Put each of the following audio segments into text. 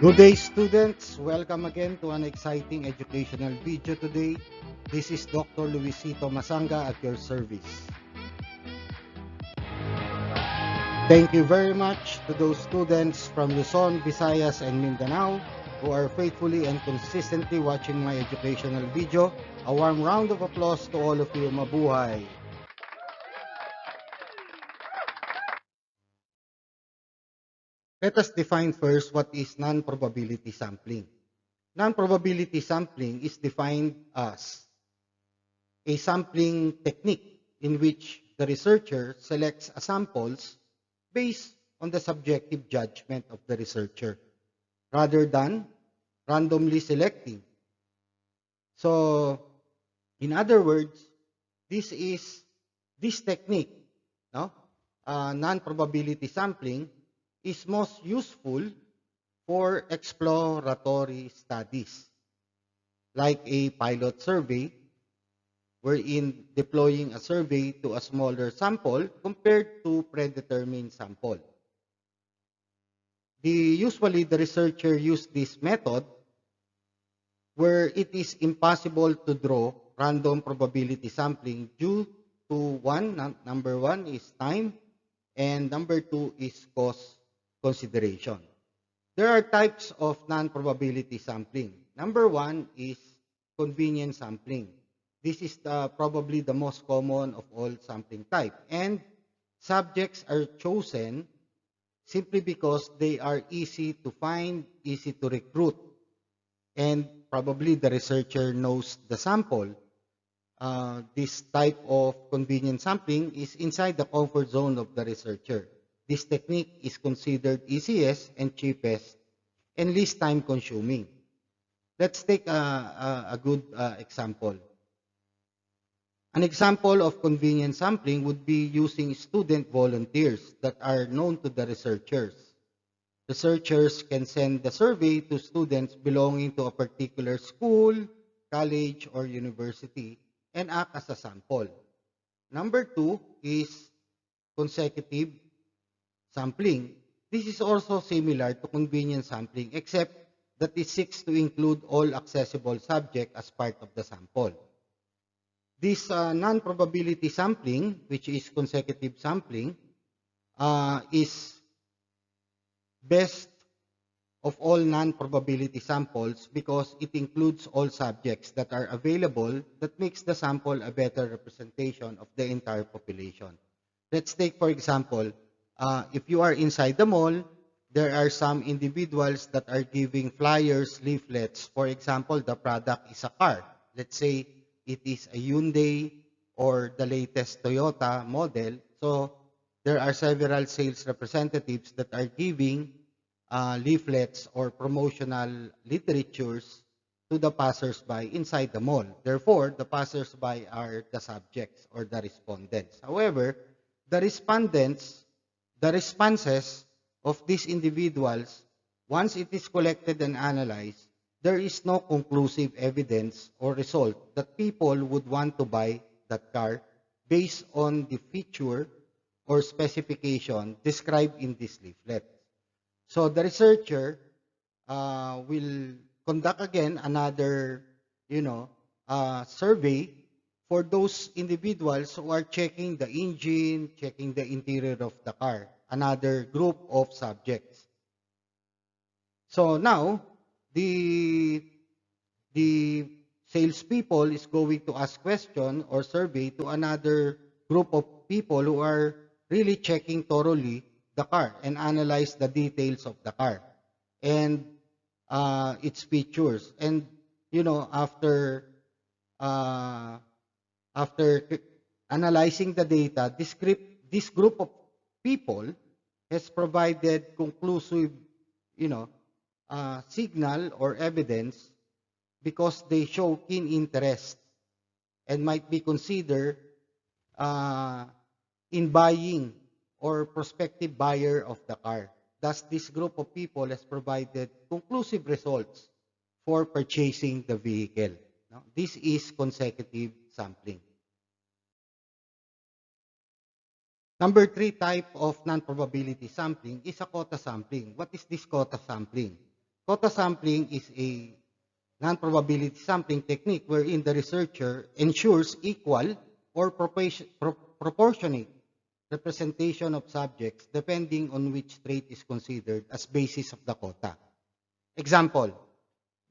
Good day, students. Welcome again to an exciting educational video today. This is Dr. Luisito Masanga at your service. Thank you very much to those students from Luzon, Visayas, and Mindanao who are faithfully and consistently watching my educational video. A warm round of applause to all of you. Mabuhay! Let us define first what is non-probability sampling. Non-probability sampling is defined as a sampling technique in which the researcher selects samples based on the subjective judgment of the researcher rather than randomly selecting. So, in other words, this technique, no, non-probability sampling, is most useful for exploratory studies, like a pilot survey, wherein deploying a survey to a smaller sample compared to predetermined sample. Usually, the researcher used this method where it is impossible to draw random probability sampling due to number one is time, and number two is cost consideration. There are types of non-probability sampling. Number one is convenience sampling. This is probably the most common of all sampling type. And subjects are chosen simply because they are easy to find, easy to recruit, and probably the researcher knows the sample. This type of convenience sampling is inside the comfort zone of the researcher. This technique is considered easiest and cheapest and least time consuming. Let's take a good example. An example of convenience sampling would be using student volunteers that are known to the researchers. Researchers can send the survey to students belonging to a particular school, college, or university and act as a sample. Number two is consecutive sampling. This is also similar to convenience sampling except that it seeks to include all accessible subjects as part of the sample. This non-probability sampling, which is consecutive sampling, is best of all non-probability samples because it includes all subjects that are available that makes the sample a better representation of the entire population. Let's take, for example, if you are inside the mall, there are some individuals that are giving flyers, leaflets. For example, the product is a car. Let's say it is a Hyundai or the latest Toyota model. So there are several sales representatives that are giving leaflets or promotional literatures to the passersby inside the mall. Therefore, the passersby are the subjects or the respondents. However, the responses of these individuals, once it is collected and analyzed, there is no conclusive evidence or result that people would want to buy that car based on the feature or specification described in this leaflet. So the researcher will conduct again another, survey for those individuals who are checking the engine, checking the interior of the car, another group of subjects. So now, the salespeople is going to ask question or survey to another group of people who are really checking thoroughly the car and analyze the details of the car and its features. And after analyzing the data, this group of people has provided conclusive, signal or evidence because they show keen interest and might be considered in buying or prospective buyer of the car. Thus, this group of people has provided conclusive results for purchasing the vehicle. Now, this is consecutive sampling. Number three type of non-probability sampling is a quota sampling. What is this quota sampling? Quota sampling is a non-probability sampling technique wherein the researcher ensures equal or proportionate representation of subjects depending on which trait is considered as basis of the quota. Example,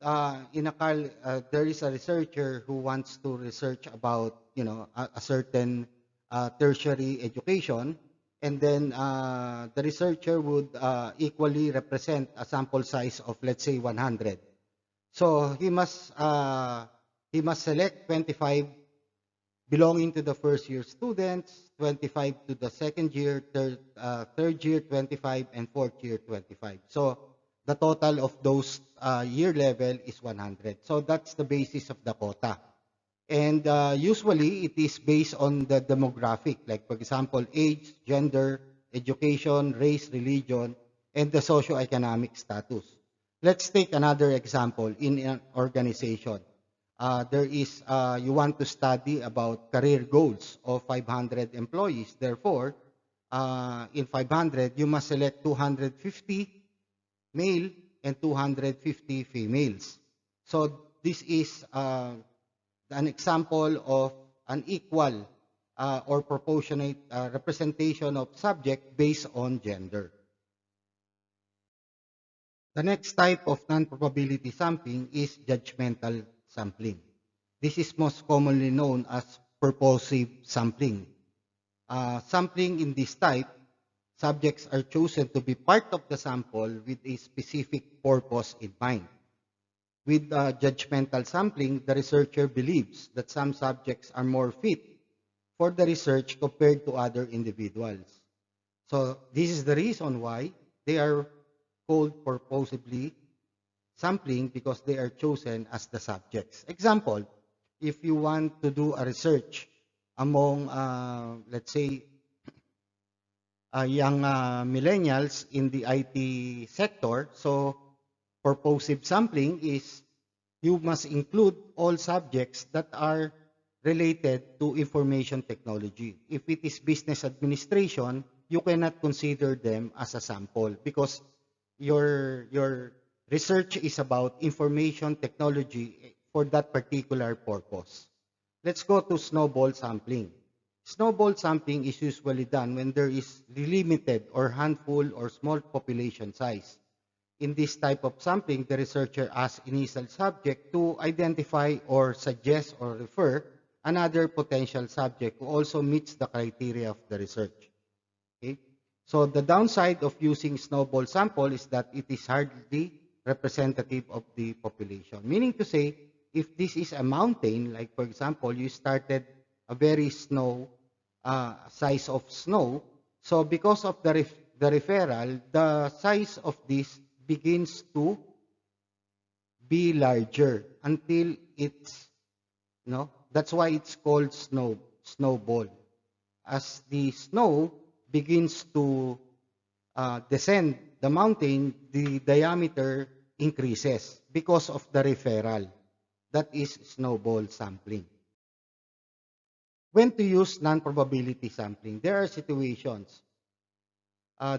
there is a researcher who wants to research about a certain tertiary education, and then the researcher would equally represent a sample size of, let's say, 100. So he must select 25 belonging to the first year students, 25 to the second year, third year 25, and fourth year 25. So the total of those year level is 100. So that's the basis of the quota. And usually it is based on the demographic, like for example, age, gender, education, race, religion, and the socioeconomic status. Let's take another example in an organization. You want to study about career goals of 500 employees. Therefore, in 500, you must select 250 male and 250 females. So this is an example of an equal or proportionate representation of subject based on gender. The next type of non-probability sampling is judgmental sampling. This is most commonly known as purposive sampling. Sampling in this type, subjects are chosen to be part of the sample with a specific purpose in mind. With judgmental sampling, the researcher believes that some subjects are more fit for the research compared to other individuals. So this is the reason why they are called purposively sampling, because they are chosen as the subjects. Example, if you want to do a research among, let's say, young millennials in the IT sector, so purposive sampling is you must include all subjects that are related to information technology. If it is business administration, you cannot consider them as a sample because your research is about information technology for that particular purpose. Let's go to snowball sampling. Snowball sampling is usually done when there is limited or handful or small population size. In this type of sampling, the researcher asks initial subject to identify or suggest or refer another potential subject who also meets the criteria of the research. Okay? So the downside of using snowball sample is that it is hardly representative of the population. Meaning to say, if this is a mountain, like for example, you started a very size of snow, so because of the referral, the size of this begins to be larger until it's, that's why it's called snowball. As the snow begins to descend the mountain, the diameter increases because of the referral. That is snowball sampling. When to use non-probability sampling? There are situations.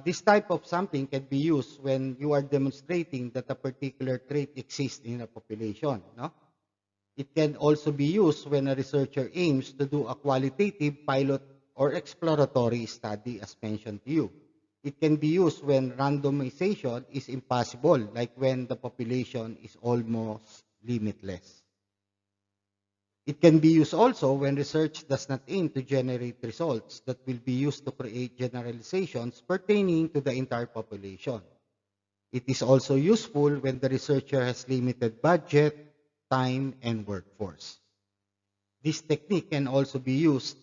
This type of sampling can be used when you are demonstrating that a particular trait exists in a population. It can also be used when a researcher aims to do a qualitative pilot or exploratory study, as mentioned to you. It can be used when randomization is impossible, like when the population is almost limitless. It can be used also when research does not aim to generate results that will be used to create generalizations pertaining to the entire population. It is also useful when the researcher has limited budget, time, and workforce. This technique can also be used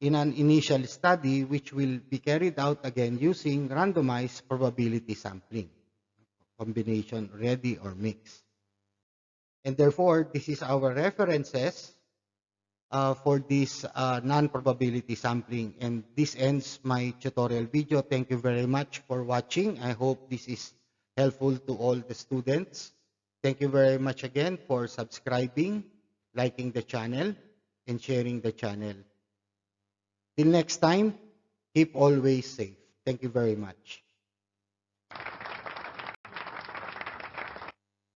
in an initial study which will be carried out again using randomized probability sampling, combination ready or mixed. And therefore, this is our references for this non-probability sampling. And this ends my tutorial video. Thank you very much for watching. I hope this is helpful to all the students. Thank you very much again for subscribing, liking the channel, and sharing the channel. Till next time, Keep always safe. Thank you very much.